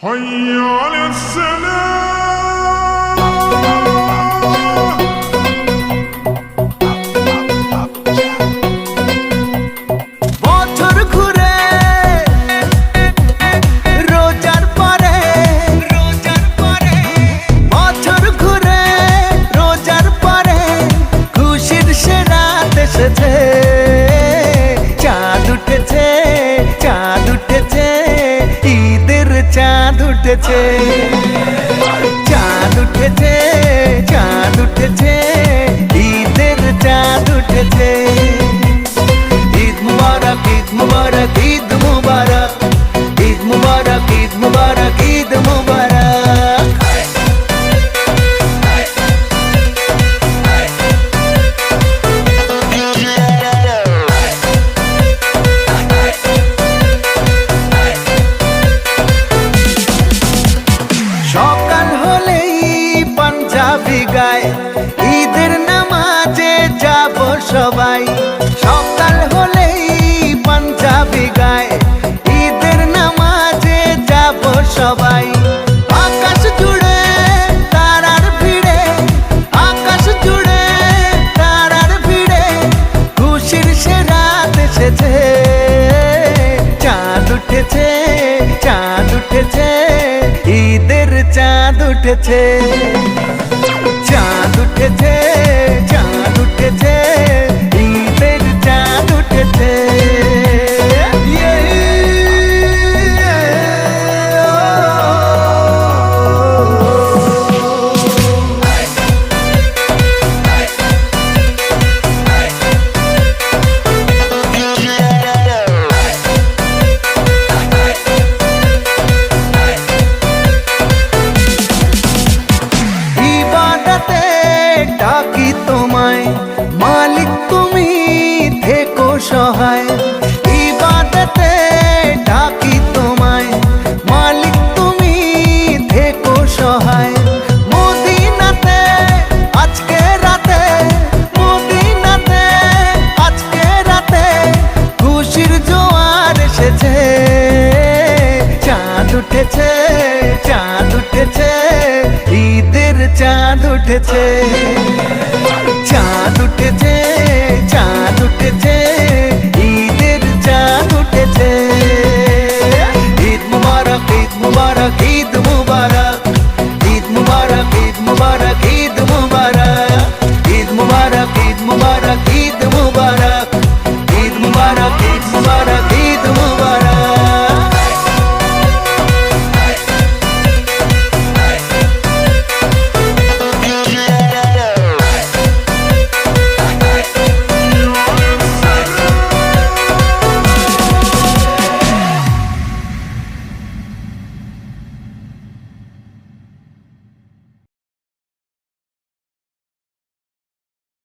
حي على السلام বছর ঘুরে রোজার পরে বছর ঘুরে রোজার পরে খুশির সে রাত এসেছে। চাঁদ উঠেছে চাঁদ উঠেছে ঈদের চাঁদ উঠেছে। চাঁদ উঠেছে চাঁদ উঠেছে ঈদের চাঁদ উঠেছে। ঈদ মুবারক ঈদ মুবারক ঈদ মুবারক ঈদ মুবারক ঈদ মুবারক ঈদ মুবারক। সকাল হলেই পাঞ্জাবি গায় ঈদের নামাজে যাব সবাই। সকাল হলেই পাঞ্জাবি গায় ঈদের নামাজে যাব সবাই। আকাশ জুড়ে তারার ভিড়ে আকাশ জুড়ে তারার ভিড়ে খুশির সে রাত এসেছে। চাঁদ উঠেছে চাঁদ উঠেছে ঈদের চাঁদ উঠেছে। চাঁদ উঠেছে চাঁদ উঠেছে ঈদের চাঁদ উঠেছে। ইবাদতে ডাকি তোমায় মালিক তুমি থেকো সহায়। ইবাদতে ডাকি তোমায় মালিক তুমি থেকো সহায়। মদিনাতে আজকে রাতে মদিনাতে আজকে রাতে খুশির জোয়ার এসেছে। চাঁদ উঠেছে চাঁদ উঠেছে ঈদের চাঁদ উঠেছে।